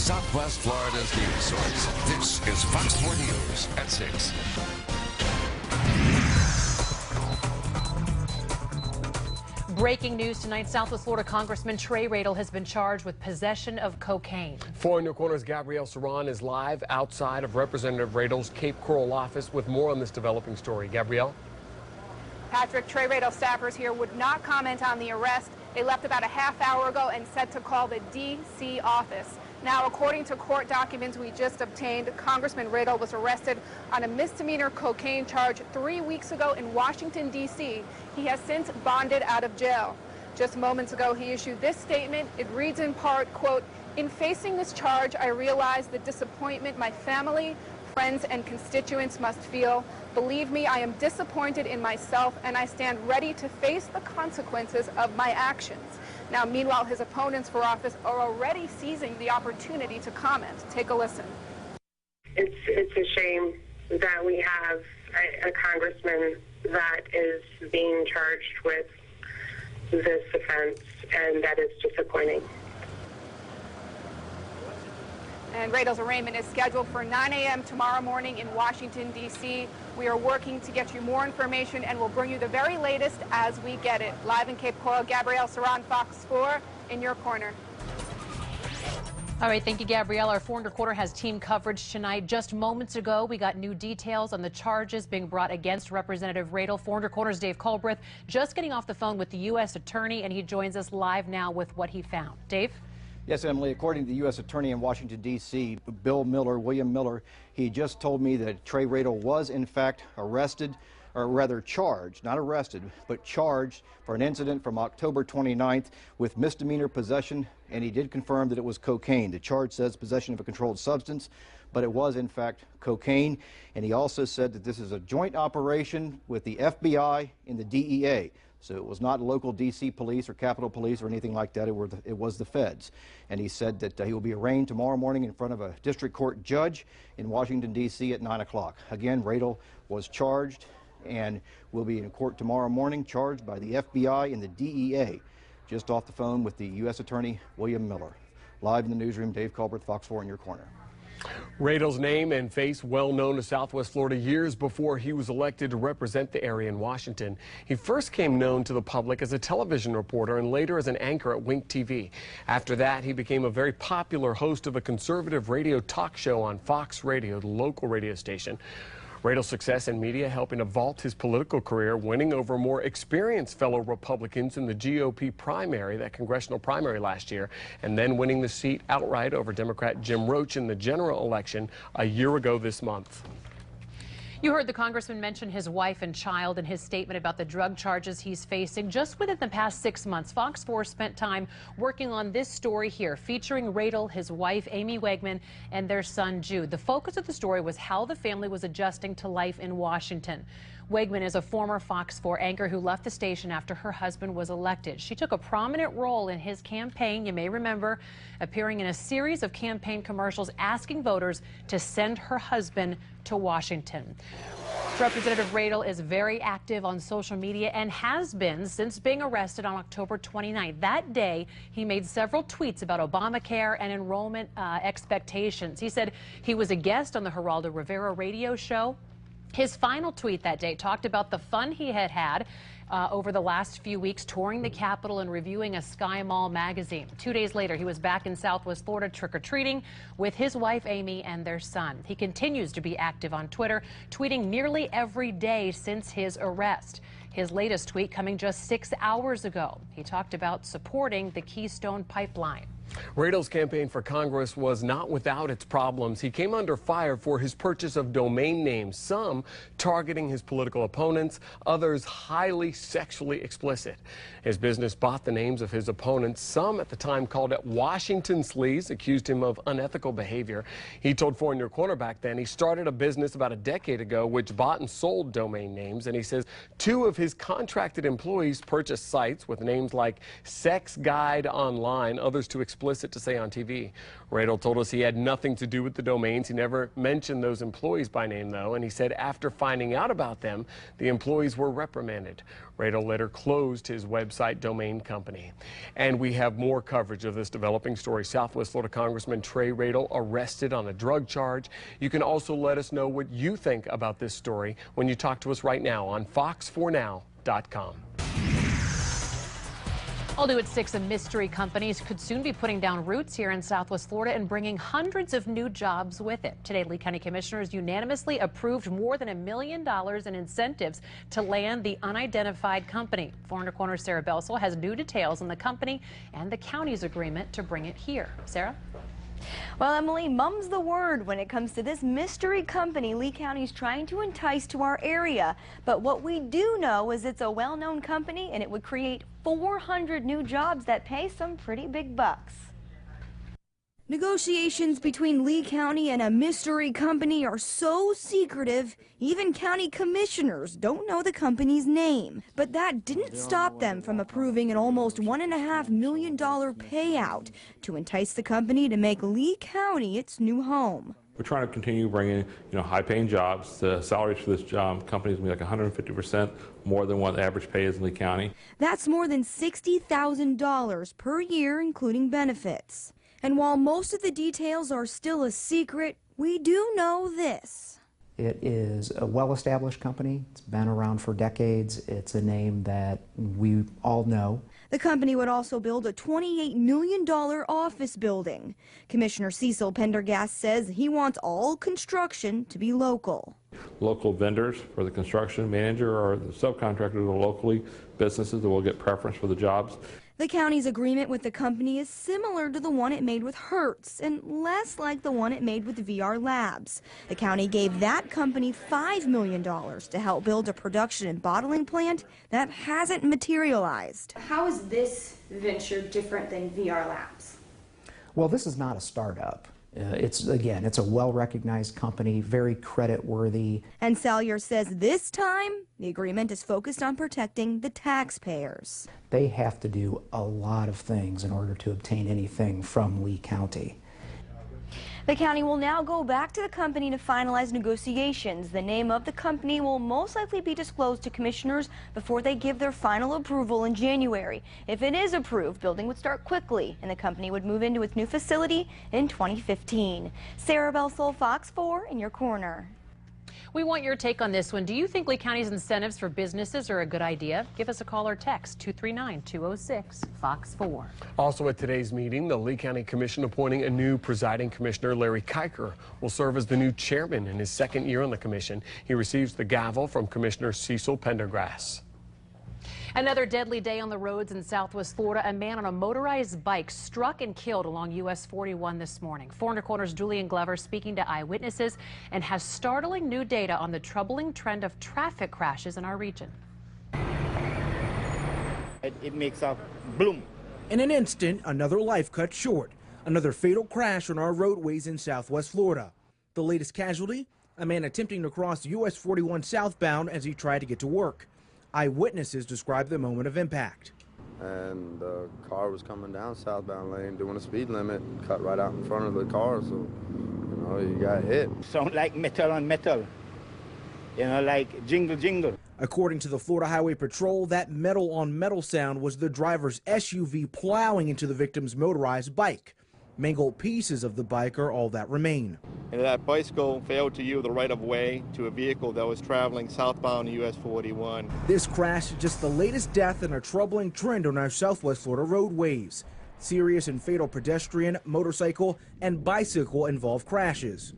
Southwest Florida's news source. This is Fox 4 News at 6. Breaking news tonight, Southwest Florida Congressman Trey Radel has been charged with possession of cocaine. 4 in your corner's Gabrielle Saran is live outside of Representative Radel's Cape Coral office with more on this developing story. Gabrielle? Patrick, Trey Radel staffers here would not comment on the arrest. They left about a half hour ago and said to call the D.C. office. Now, according to court documents we just obtained, Congressman Radel was arrested on a misdemeanor cocaine charge 3 weeks ago in Washington, D.C. He has since bonded out of jail. Just moments ago, he issued this statement. It reads in part, quote, "In facing this charge, I realize the disappointment my family, friends, and constituents must feel. Believe me, I am disappointed in myself, and I stand ready to face the consequences of my actions." Now, meanwhile, his opponents for office are already seizing the opportunity to comment. Take a listen. It's a shame that we have a congressman that is being charged with this offense, and that is disappointing. And Radel's arraignment is scheduled for 9 a.m. tomorrow morning in Washington, D.C. We are working to get you more information, and we'll bring you the very latest as we get it. Live in Cape Coral, Gabrielle Saran, Fox 4, in your corner. All right, thank you, Gabrielle. Our 4 in your corner has team coverage tonight. Just moments ago, we got new details on the charges being brought against Representative Radel. 4 in your corner's Dave Culbreth just getting off the phone with the U.S. Attorney, and he joins us live now with what he found. Dave? Yes, Emily, according to the U.S. Attorney in Washington, D.C., William Miller, he just told me that Trey Radel was, in fact, arrested, or rather charged, not arrested, but charged for an incident from October 29th with misdemeanor possession, and he did confirm that it was cocaine. The charge says possession of a controlled substance, but it was, in fact, cocaine. And he also said that this is a joint operation with the FBI and the DEA. So it was not local D.C. police or Capitol Police or anything like that. It was the feds. And he said that he will be arraigned tomorrow morning in front of a district court judge in Washington, D.C. at 9 o'clock. Again, Radel was charged and will be in court tomorrow morning, charged by the FBI and the DEA. Just off the phone with the U.S. Attorney, William Miller. Live in the newsroom, Dave Culbreth, Fox 4 in your corner. Radel's name and face well known to Southwest Florida years before he was elected to represent the area in Washington. He first came known to the public as a television reporter and later as an anchor at Wink TV. After that, he became a very popular host of a conservative radio talk show on Fox Radio, the local radio station. Radel's success in media helping to vault his political career, winning over more experienced fellow Republicans in the GOP primary, that congressional primary last year, and then winning the seat outright over Democrat Jim Roach in the general election a year ago this month. You heard the congressman mention his wife and child in his statement about the drug charges he's facing. Just within the past 6 months, Fox 4 spent time working on this story here, featuring Radel, his wife, Amy Wegman, and their son, Jude. The focus of the story was how the family was adjusting to life in Washington. Wegman is a former Fox 4 anchor who left the station after her husband was elected. She took a prominent role in his campaign, you may remember, appearing in a series of campaign commercials asking voters to send her husband to Washington. Representative Radel is very active on social media and has been since being arrested on October 29th. That day, he made several tweets about Obamacare and enrollment expectations. He said he was a guest on the Geraldo Rivera radio show. His final tweet that day talked about the fun he had had over the last few weeks touring the Capitol and reviewing a Sky Mall magazine. 2 days later, he was back in Southwest Florida trick-or-treating with his wife, Amy, and their son. He continues to be active on Twitter, tweeting nearly every day since his arrest. His latest tweet coming just 6 hours ago. He talked about supporting the Keystone Pipeline. Radel's campaign for Congress was not without its problems. He came under fire for his purchase of domain names, some targeting his political opponents, others highly sexually explicit. His business bought the names of his opponents. Some at the time called it Washington Sleaze, accused him of unethical behavior. He told 4 in your corner back then he started a business about a decade ago which bought and sold domain names, and he says 2 of his contracted employees purchased sites with names like Sex Guide Online, others to explain explicit to say on TV. Radel told us he had nothing to do with the domains. He never mentioned those employees by name, though, and he said after finding out about them, the employees were reprimanded. Radel later closed his website domain company. And we have more coverage of this developing story. Southwest Florida Congressman Trey Radel arrested on a drug charge. You can also let us know what you think about this story when you talk to us right now on fox4now.com. I'll do at 6. Mystery companies could soon be putting down roots here in Southwest Florida and bringing hundreds of new jobs with it. Today, Lee County Commissioners unanimously approved more than $1 million in incentives to land the unidentified company. 4 Corner's Sarah Belsel has new details on the company and the county's agreement to bring it here. Sarah? Well, Emily, mum's the word when it comes to this mystery company Lee County's trying to entice to our area. But what we do know is it's a well-known company and it would create 400 new jobs that pay some pretty big bucks. Negotiations between Lee County and a mystery company are so secretive, even county commissioners don't know the company's name. But that didn't stop them from approving an almost $1.5 million payout to entice the company to make Lee County its new home. We're trying to continue bringing, high-paying jobs. The salaries for this company is going to be like 150% more than what the average pay is in Lee County. That's more than $60,000 per year, including benefits. And while most of the details are still a secret, we do know this. It is a well-established company. It's been around for decades. It's a name that we all know. The company would also build a $28 million office building. Commissioner Cecil Pendergast says he wants all construction to be local. Local vendors for the construction manager or the subcontractors are locally businesses that will get preference for the jobs. The county's agreement with the company is similar to the one it made with Hertz and less like the one it made with VR Labs. The county gave that company $5 million to help build a production and bottling plant that hasn't materialized. How is this venture different than VR Labs? Well, this is not a startup. It's a well-recognized company, very credit-worthy. And Salyer says this time, the agreement is focused on protecting the taxpayers. They have to do a lot of things in order to obtain anything from Lee County. The county will now go back to the company to finalize negotiations. The name of the company will most likely be disclosed to commissioners before they give their final approval in January. If it is approved, building would start quickly, and the company would move into its new facility in 2015. Sarah Belsel, Fox 4 in your corner. We want your take on this one. Do you think Lee County's incentives for businesses are a good idea? Give us a call or text 239-206 Fox 4. Also at today's meeting, the Lee County Commission appointing a new presiding commissioner. Larry Kiker will serve as the new chairman in his second year on the commission. He receives the gavel from Commissioner Cecil Pendergrass. Another deadly day on the roads in Southwest Florida. A man on a motorized bike struck and killed along US 41 this morning. 4 Corner's Julian Glover speaking to eyewitnesses and has startling new data on the troubling trend of traffic crashes in our region. It makes a bloom. In an instant, another life cut short. Another fatal crash on our roadways in Southwest Florida. The latest casualty, a man attempting to cross US 41 southbound as he tried to get to work. Eyewitnesses describe the moment of impact. And the car was coming down southbound lane doing a speed limit, cut right out in front of the car, so you got hit. Sound like metal on metal, like jingle jingle. According to the Florida Highway Patrol, that metal on metal sound was the driver's SUV plowing into the victim's motorized bike. Mangled pieces of the bike are all that remain. And that bicycle failed to yield the right-of-way to a vehicle that was traveling southbound US 41. This crash is just the latest death in a troubling trend on our Southwest Florida roadways. Serious and fatal pedestrian, motorcycle, and bicycle-involved crashes.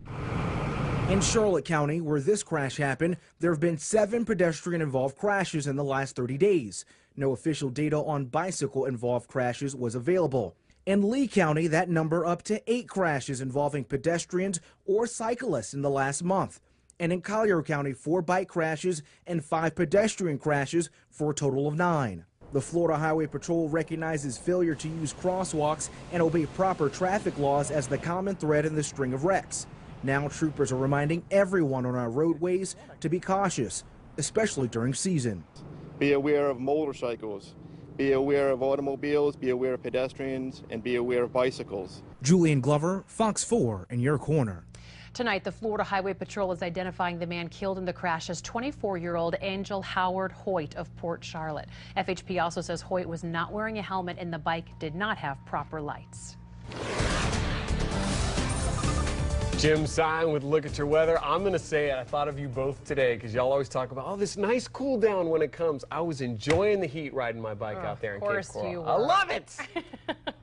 In Charlotte County, where this crash happened, there have been 7 pedestrian-involved crashes in the last 30 days. No official data on bicycle-involved crashes was available. In Lee County, that number up to 8 crashes involving pedestrians or cyclists in the last month. And in Collier County, 4 bike crashes and 5 pedestrian crashes for a total of 9. The Florida Highway Patrol recognizes failure to use crosswalks and obey proper traffic laws as the common thread in the string of wrecks. Now troopers are reminding everyone on our roadways to be cautious, especially during season. Be aware of motorcycles. Be aware of automobiles, be aware of pedestrians, and be aware of bicycles. Julian Glover, Fox 4 in your corner. Tonight, the Florida Highway Patrol is identifying the man killed in the crash as 24-year-old Angel Howard Hoyt of Port Charlotte. FHP also says Hoyt was not wearing a helmet and the bike did not have proper lights. Jim Stein with Look at Your Weather. I'm going to say it. I thought of you both today because y'all always talk about, oh, this nice cool down when it comes. I was enjoying the heat riding my bike out there in Cape Coral. You were. I love it.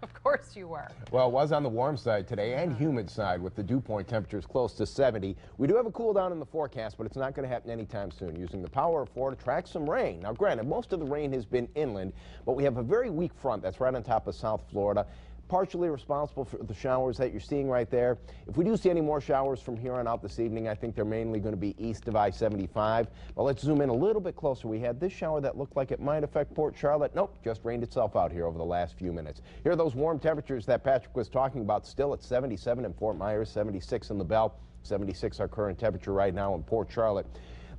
Of course you were. Well, it was on the warm side today and humid side with the dew point temperatures close to 70. We do have a cool down in the forecast, but it's not going to happen anytime soon. Using the power of 4 to track some rain. Now, granted, most of the rain has been inland, but we have a very weak front that's right on top of South Florida. Partially responsible for the showers that you're seeing right there. If we do see any more showers from here on out this evening, I think they're mainly going to be east of I-75. Well, let's zoom in a little bit closer. We had this shower that looked like it might affect Port Charlotte. Nope, just rained itself out here over the last few minutes. Here are those warm temperatures that Patrick was talking about, still at 77 in Fort Myers, 76 in LaBelle, 76 our current temperature right now in Port Charlotte.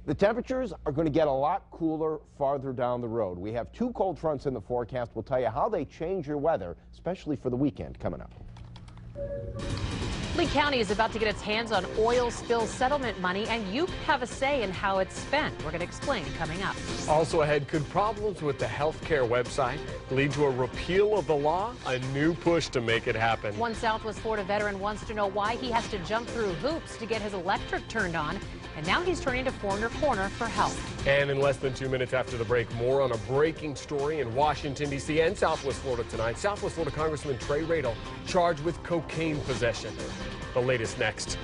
The temperatures are going to get a lot cooler farther down the road. We have 2 cold fronts in the forecast. We'll tell you how they change your weather, especially for the weekend coming up. Lee County is about to get its hands on oil spill settlement money, and you have a say in how it's spent. We're going to explain coming up. Also ahead, could problems with the healthcare website lead to a repeal of the law? A new push to make it happen. One Southwest Florida veteran wants to know why he has to jump through hoops to get his electric turned on, and now he's turning to Foreigner Corner for help. And in less than 2 minutes after the break, more on a breaking story in Washington, D.C. and Southwest Florida tonight. Southwest Florida Congressman Trey Radel charged with cocaine possession. The latest next.